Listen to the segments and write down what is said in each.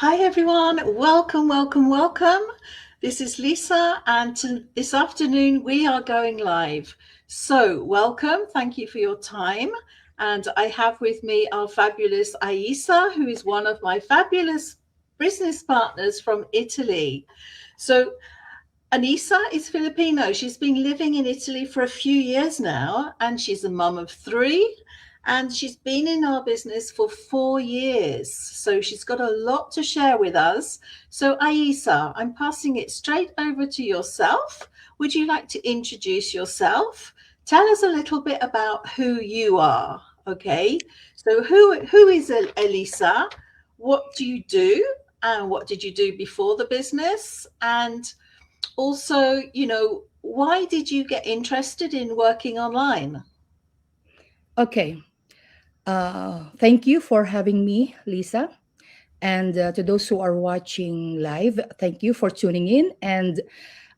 Hi everyone, welcome, welcome, welcome. This is Lisa, and this afternoon we are going live. So, welcome, thank you for your time. And I have with me our fabulous Ayesa, who is one of my fabulous business partners from Italy. So, Anissa is Filipino. She's been living in Italy for a few years now, and she's a mum of three. And she's been in our business for 4 years. So she's got a lot to share with us. So, Aisa, I'm passing it straight over to yourself. Would you like to introduce yourself? Tell us a little bit about who you are. Okay. So, who is Elisa? What do you do? And what did you do before the business? And also, why did you get interested in working online? Okay. Thank you for having me, Lisa. And to those who are watching live, thank you for tuning in. And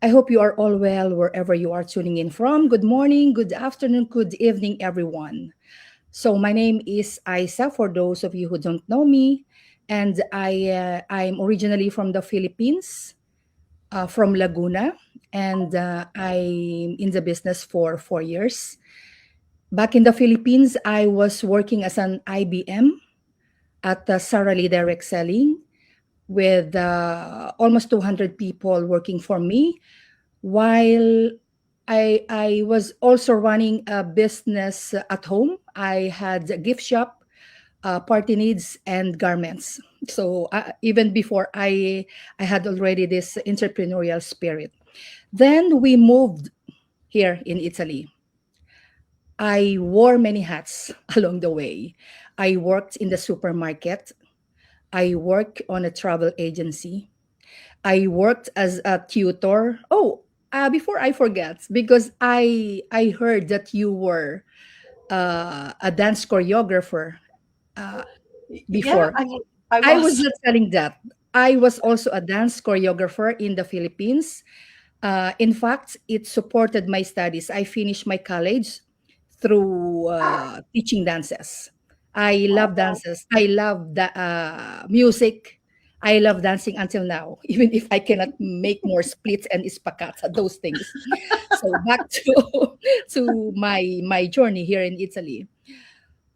I hope you are all well wherever you are tuning in from. Good morning, good afternoon, good evening, everyone. So my name is Ayesa. For those of you who don't know me, and I'm originally from the Philippines, from Laguna, and I'm in the business for 4 years. Back in the Philippines, I was working as an IBM at Sara Lee Direct Selling with almost 200 people working for me, while I was also running a business at home. I had a gift shop, party needs, and garments. So even before I had already this entrepreneurial spirit. Then we moved here in Italy. I wore many hats along the way. I worked in the supermarket. I worked on a travel agency. I worked as a tutor. Oh, before I forget, because I heard that you were a dance choreographer uh, Yeah, before. I I was was. not telling that. I was also a dance choreographer in the Philippines. In fact, it supported my studies. I finished my college through teaching dances. I love Oh, dances. I love the music. I love dancing until now, even if I cannot make more splits and spaccato, those things. So back to to my journey here in Italy.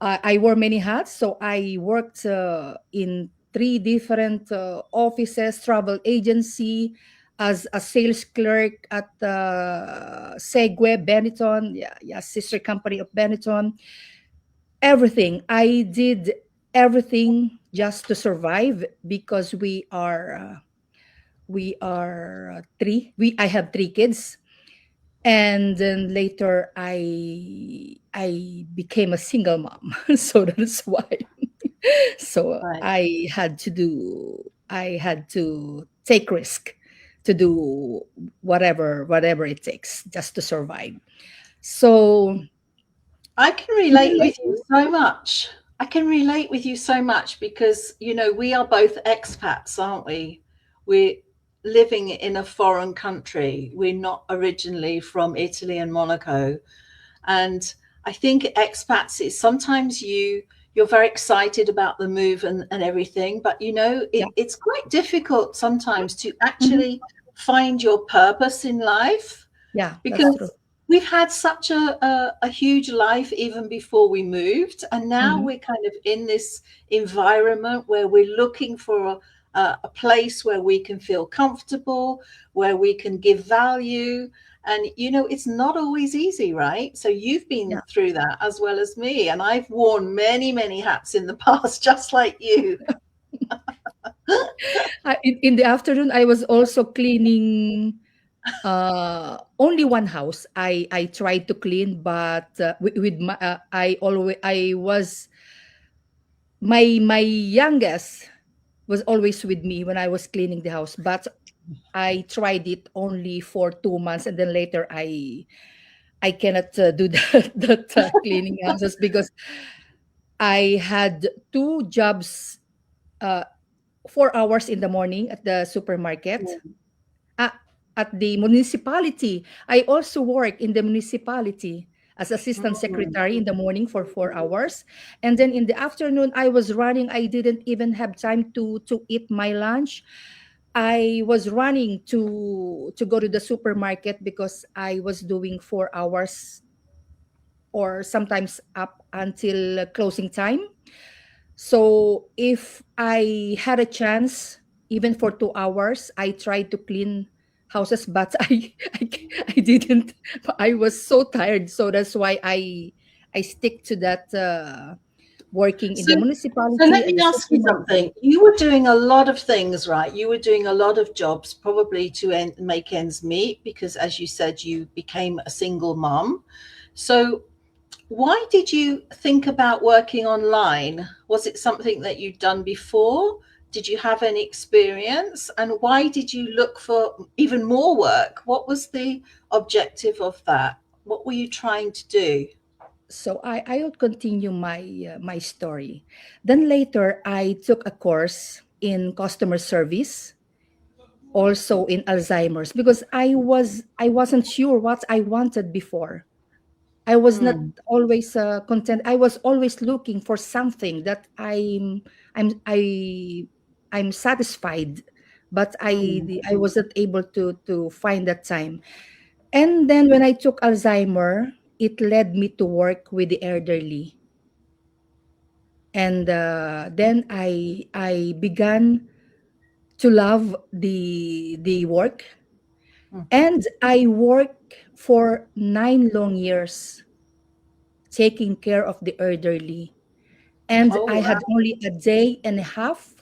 I wore many hats. So I worked in three different offices, travel agency, as a sales clerk at Segue Benetton, yeah, sister company of Benetton. Everything I did, everything just to survive because we are three. We I have three kids, and then later I became a single mom. So that's why. So right. I had to take risk to do whatever it takes just to survive. So I can in relate the with you so much. I can relate with you so much because, we are both expats, aren't we? We're living in a foreign country. We're not originally from Italy and Monaco. And I think expats is sometimes you're very excited about the move and everything, but yeah. it's quite difficult sometimes to Mhm. actually find your purpose in life Yeah, that's true. because we've had such a huge life even before we moved, and now Mhm. we're kind of in this environment where we're looking for a place where we can feel comfortable, where we can give value. And it's not always easy, right? So you've been Yeah. through that as well as me, and I've worn many, many hats in the past, just like you. In the afternoon I was also cleaning only one house. I tried to clean, but with my I was my youngest was always with me when I was cleaning the house, but I tried it only for 2 months, and then later I cannot do that cleaning houses because I had two jobs, uh, 4 hours in the morning at the supermarket, uh, at the municipality. I also work in the municipality as assistant Mm. secretary in the morning for 4 hours, and then in the afternoon I was running. I didn't even have time to eat my lunch. I was running to go to the supermarket because I was doing 4 hours or sometimes up until closing time. So if I had a chance, even for 2 hours, I tried to clean houses, but I didn't. I was so tired, so that's why I stick to that working in So, the so municipality let at me the ask you supermarket. something. You were doing a lot of things, right? You were doing a lot of jobs, probably to make ends meet, because, as you said, you became a single mom. So, why did you think about working online? Was it something that you'd done before? Did you have any experience? And why did you look for even more work? What was the objective of that? What were you trying to do? So I will continue my story. Then later I took a course in customer service, also in Alzheimer's, because I wasn't sure what I wanted before. I was not Hmm. always content. I was always looking for something that I'm I I'm satisfied, but Hmm. I wasn't able to find that time. And then when I took Alzheimer, it led me to work with the elderly, and then I began to love the work, Hmm. and I worked for 9 long years taking care of the elderly, and Oh, I wow. had only a day and a half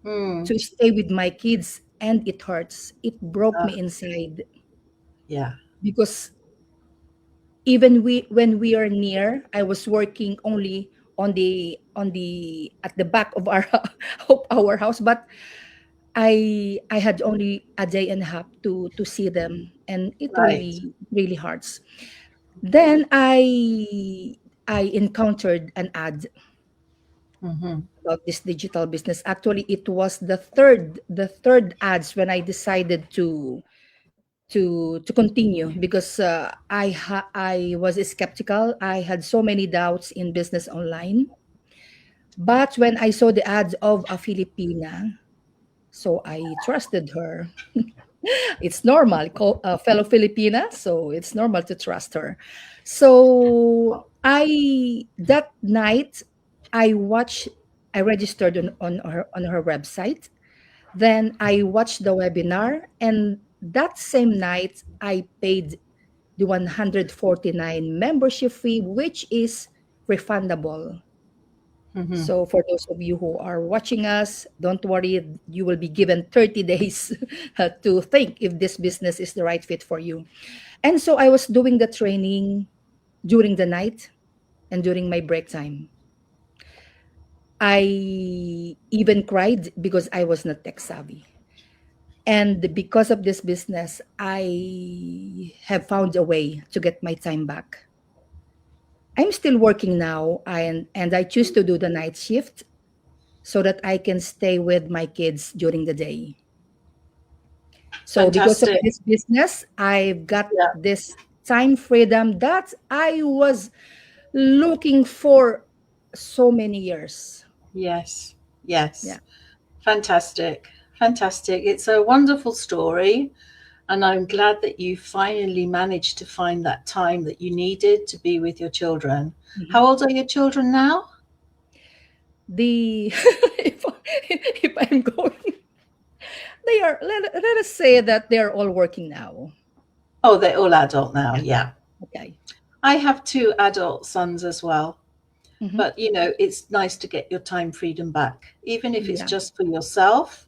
Hmm. to stay with my kids, and it hurts. It broke Uh, me inside yeah. because even when we are near, I was working only on the at the back of our of our house, but I had only a day and a half to see them, and it Right. really hurts. Then I encountered an ad Hmm. about this digital business. Actually, it was the third ads when I decided to continue, because I was skeptical. I had so many doubts in business online, but when I saw the ads of a Filipina, so I trusted her. It's normal, fellow Filipina, so it's normal to trust her. So I that night I watched. I registered on her website. Then I watched the webinar, and that same night I paid the 149 membership fee, which is refundable. Hmm. So for those of you who are watching us, don't worry, you will be given 30 days to think if this business is the right fit for you. And so I was doing the training during the night and during my break time. I even cried because I was not tech savvy. And because of this business, I have found a way to get my time back. I'm still working now, and I choose to do the night shift so that I can stay with my kids during the day. So because of Fantastic. this business, I've got Yeah. this time freedom that I was looking for so many years. Yes. Yeah. Yes. Fantastic. Fantastic. It's a wonderful story. And I'm glad that you finally managed to find that time that you needed to be with your children. Mhm. How old are your children now? The if I'm going, they are, let us say that they are all working now. Oh, they're all adult now. Yeah. Yeah. Okay. I have two adult sons as well. Hmm. But, it's nice to get your time freedom back, even if it's Yeah. just for yourself.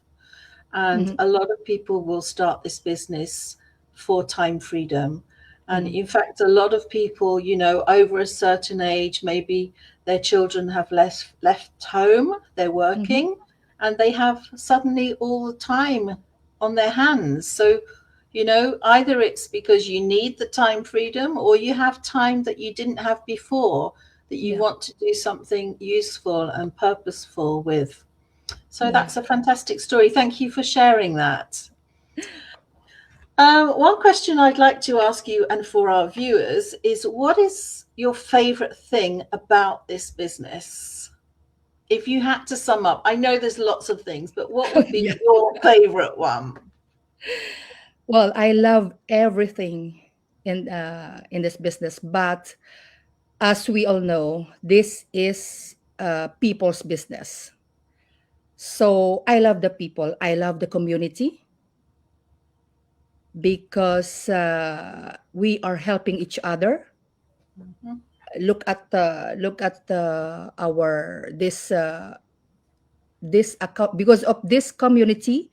And Hmm. a lot of people will start this business for time freedom. And Hmm. in fact, a lot of people, over a certain age, maybe their children have left home, they're Hmm. working, and they have suddenly all the time on their hands. So, either it's because you need the time freedom, or you have time that you didn't have before that you Yeah. want to do something useful and purposeful with. So Yeah. that's a fantastic story. Thank you for sharing that. One question I'd like to ask you and for our viewers is what is your favorite thing about this business? If you had to sum up, I know there's lots of things, but what would be Yeah. your favorite one? Well, I love everything in this business, but as we all know, this is people's business. So I love the people. I love the community because we are helping each other. Mhm. Look at our this account because of this community.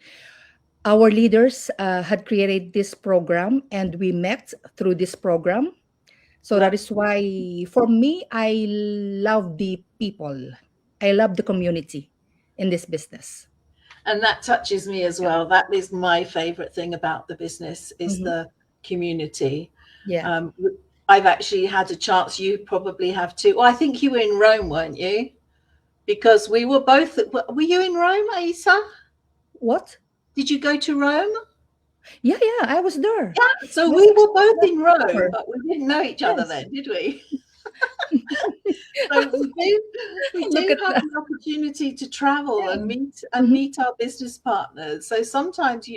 Our leaders had created this program, and we met through this program. So that Yeah. is why, for me, I love the people. I love the community in this business. And that touches me as Yeah. well. That is my favorite thing about the business is Hmm. the community. Yeah. Um, I've actually had a chance, you probably have too. Well, I think you were in Rome, weren't you? Because we were both, were you in Rome, Aisa? What? Did you go to Rome? Yeah, yeah. I was there. Yeah. So Last we were both last in Rome, summer. but we didn't know each other Yes. then, did we? So we do Look at have that. the opportunity to travel Yeah. and Hmm. meet our business partners. So sometimes,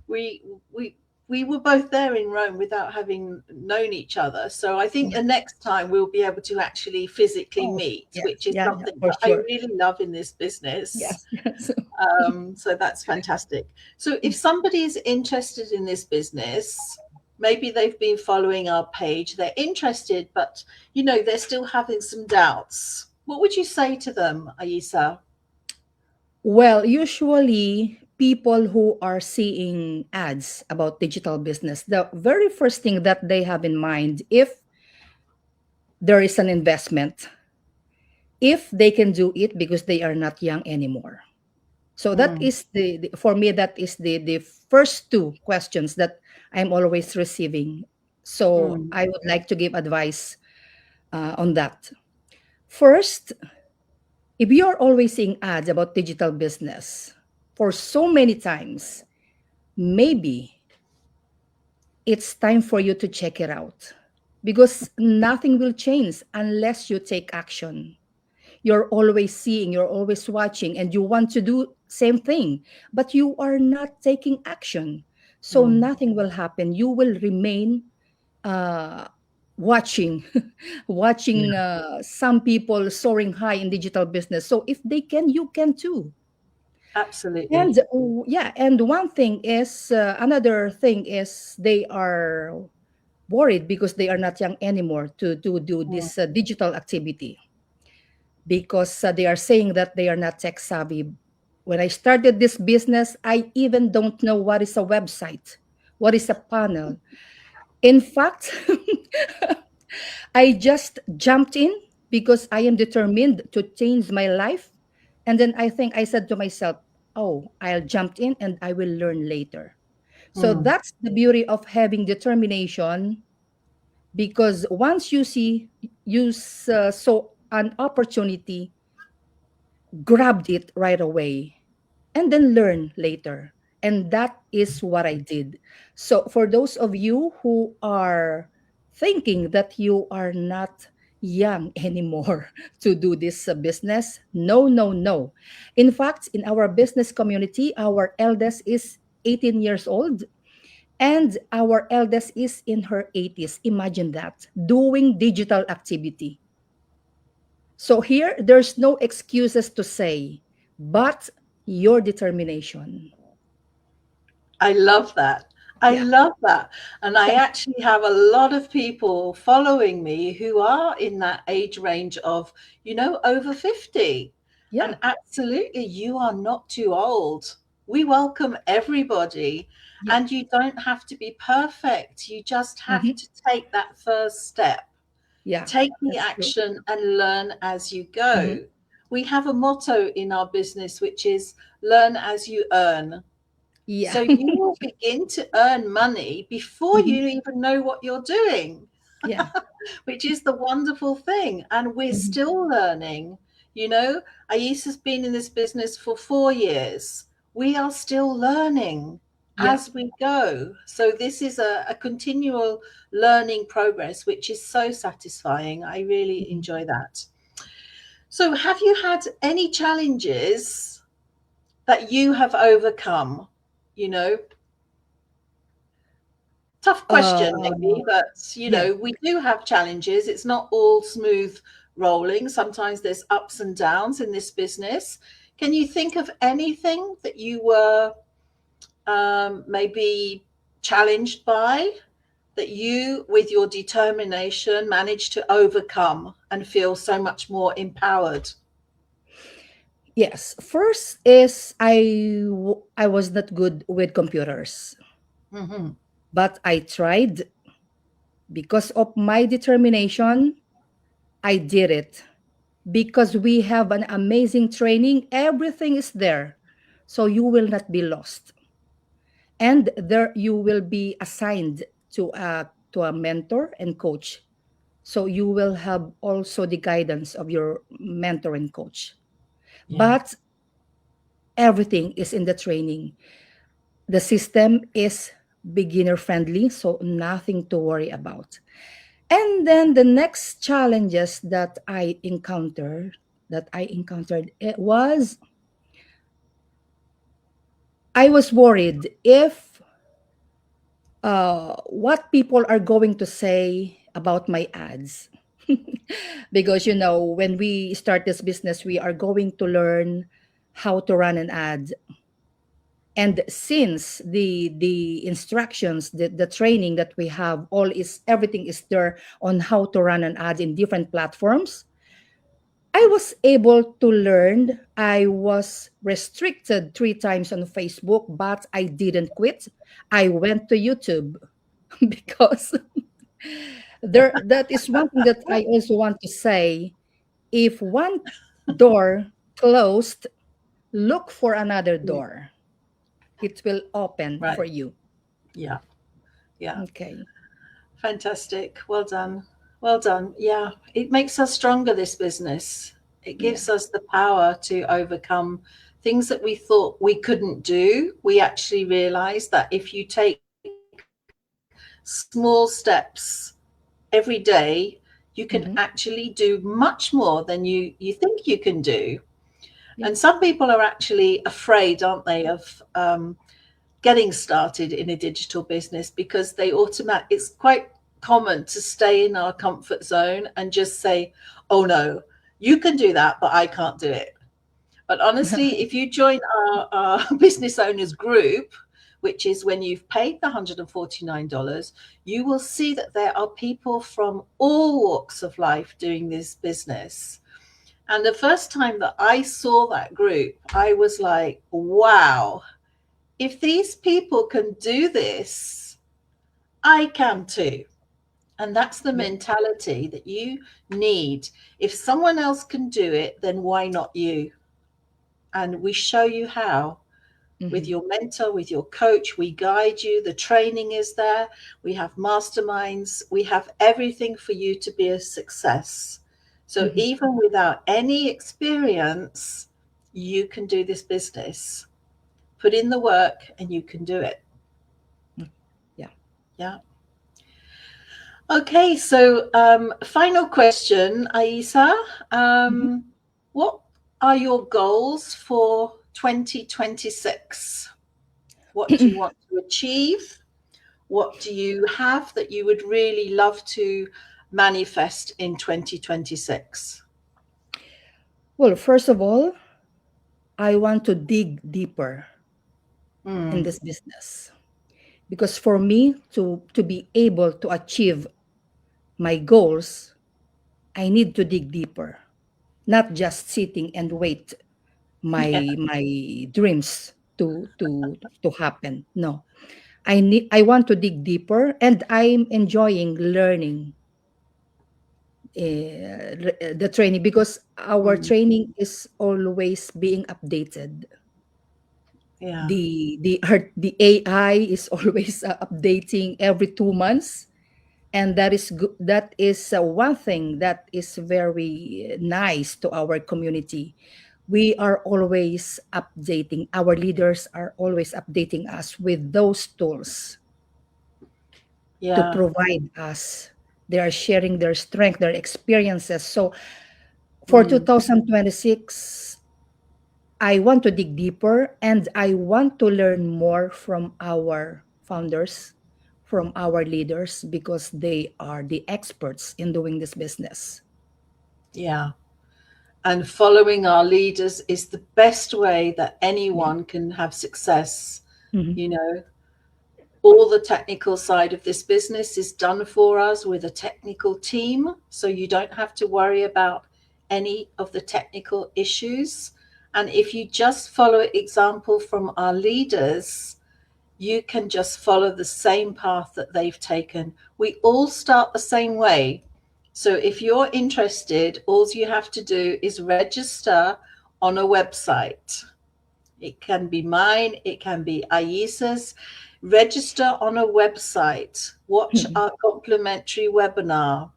we we we were both there in Rome without having known each other. So I think the Yeah. next time we'll be able to actually physically Oh, meet, yes. which is Yeah, yeah, something for that I sure. really love in this business. Yes, yes. So that's fantastic. So if somebody is interested in this business, maybe they've been following our page, they're interested, but they're still having some doubts. What would you say to them, Ayesa? Well, usually people who are seeing ads about digital business, the very first thing that they have in mind, if there is an investment, if they can do it because they are not young anymore. So that Mm, is for me, that is the first two questions that I'm always receiving. So mm, I would like to give advice on that. First, if you're always seeing ads about digital business for so many times, maybe it's time for you to check it out because nothing will change unless you take action. You're always seeing, you're always watching, and you want to do same thing, but you are not taking action. So mm. nothing will happen. You will remain uh, watching, watching Yeah, some people soaring high in digital business. So if they can, you can too. And absolutely. yeah, and one thing is, another thing is they are worried because they are not young anymore to do Mm, this digital activity because they are saying that they are not tech savvy. When I started this business, I even don't know what is a website, what is a panel. In fact, I just jumped in because I am determined to change my life. And then I think I said to myself, oh, I'll jump in and I will learn later. So mm. that's the beauty of having determination because once you see, saw an opportunity, grabbed it right away and then learn later. And that is what I did. So, for those of you who are thinking that you are not young anymore to do this business, no, no, no. In fact, in our business community, our eldest is 18 years old and our eldest is in her 80s. Imagine that, doing digital activity. So here, there's no excuses to say, but your determination. I love that. I Yeah, love that. And I actually have a lot of people following me who are in that age range of, over 50. yeah, And absolutely, you are not too old. We welcome everybody. yeah, And you don't have to be perfect. You just have hmm, to take that first step, yeah. take the That's true. action, and learn as you Hmm. go. We have a motto in our business, which is learn as you earn. Yeah, So you will begin to earn money before hmm, you even know what you're doing, yeah, which is the wonderful thing. And we're hmm, still learning. You know, Ayesa's been in this business for 4 years. We are still learning. Yeah. as we go. So this is a continual learning progress, which is so satisfying. I really Mhm. enjoy that. So, have you had any challenges that you have overcome? You know, tough question maybe, Uh, but yeah. we do have challenges. It's not all smooth rolling. Sometimes there's ups and downs in this business. Can you think of anything that you were maybe challenged by, that you, with your determination, managed to overcome and feel so much more empowered? Yes. First is I was not good with computers, Hmm. but I tried because of my determination. I did it because we have an amazing training. Everything is there, so you will not be lost, and there you will be assigned to a mentor and coach. So you will have also the guidance of your mentor and coach. Yeah. But everything is in the training. The system is beginner friendly, so nothing to worry about. And then the next challenges that I encountered, it was I was worried if what people are going to say about my ads. Because when we start this business, we are going to learn how to run an ad. And since the instructions, the training that we have, all is everything is there on how to run an ad in different platforms. I was able to learn. I was restricted 3 times on Facebook, but I didn't quit. I went to YouTube because that is one thing that I also want to say. If one door closed, look for another Mm. door. It will open Right. for you. Yeah. Yeah. Okay. Fantastic. Well done. Well done. Yeah. It makes us stronger, this business. It Yeah. gives us the power to overcome things that we thought we couldn't do. We actually realize that if you take small steps every day, you can actually Mm-hmm. do much more than you think you can do. And Yeah. some people are actually afraid, aren't they, of getting started in a digital business, because it's quite common to stay in our comfort zone and just say, oh no, you can do that but I can't do it. But honestly, if you join our business owners group, which is when you've paid the $149, you will see that there are people from all walks of life doing this business. And the first time that I saw that group, I was like, wow, if these people can do this, I can too. And that's the Yeah. mentality that you need. If someone else can do it, then why not you? And we show you how with Mm-hmm. your mentor, with your coach. We guide you. The training is there. We have masterminds. We have everything for you to be a success. So Mm-hmm. even without any experience, you can do this business. Put in the work and you can do it. Yeah. Yeah. Okay, so final question, Ayesa. Mm-hmm. What are your goals for 2026? What do you want to achieve? What do you have that you would really love to manifest in 2026? Well, first of all, I want to dig deeper in Mm, this business, because for me to be able to achieve my goals, I need to dig deeper, not just sitting and wait yeah. my dreams to happen. No, I want to dig deeper, and I'm enjoying learning the training, because our Mm, training is always being updated. yeah. The AI is always updating every 2 months, and that is good. That is one thing that is very nice to our community. we are always updating, our leaders are always updating us with those tools to Yeah. provide us. They are sharing their strength, their experiences. So for Mm. 2026, I want to dig deeper and I want to learn more from our founders, from our leaders, because they are the experts in doing this business. Yeah. And following our leaders is the best way that Yeah. anyone can have success. Mhm. You know, all the technical side of this business is done for us with a technical team. So you don't have to worry about any of the technical issues. And if you just follow example from our leaders, you can just follow the same path that they've taken. We all start the same way. So if you're interested, all you have to do is register on a website. It can be mine, it can be Ayesa's. Register on a website, watch our complimentary webinar,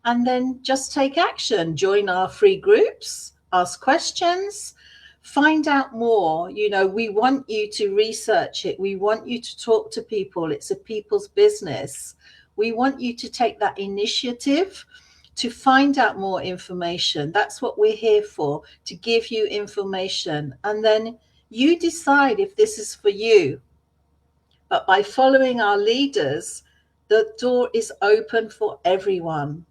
and then just take action. Join our free groups, ask questions, find out more. You know, we want you to research it, we want you to talk to people. It's a people's business. We want you to take that initiative to find out more information. That's what we're here for, to give you information. And then you decide if this is for you. But by following our leaders, the door is open for everyone.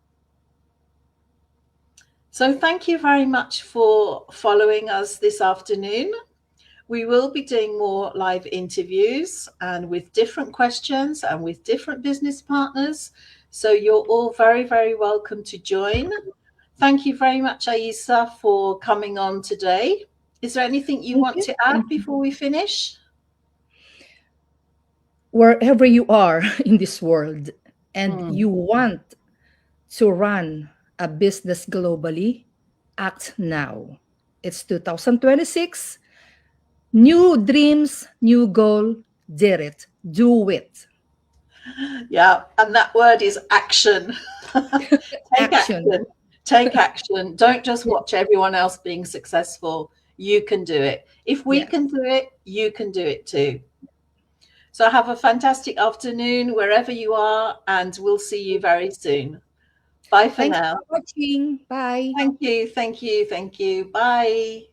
So thank you very much for following us this afternoon. We will be doing more live interviews and with different questions and with different business partners. So you're all very, very welcome to join. Thank you very much, Ayesa, for coming on today. Is there anything you Thank want you. to add Thank you. before we finish? Wherever you are in this world and Mm. you want to run a business globally, act now. It's 2026. New dreams, new goal. Did it. Do it. Yeah, and that word is action. Take Action. action. Take action. Don't just Yeah. watch everyone else being successful. You can do it. If we Yes. can do it, you can do it too. So have a fantastic afternoon wherever you are, and we'll see you very soon. Bye for Thanks now. for watching. Bye. Thank you. Thank you. Thank you. Bye.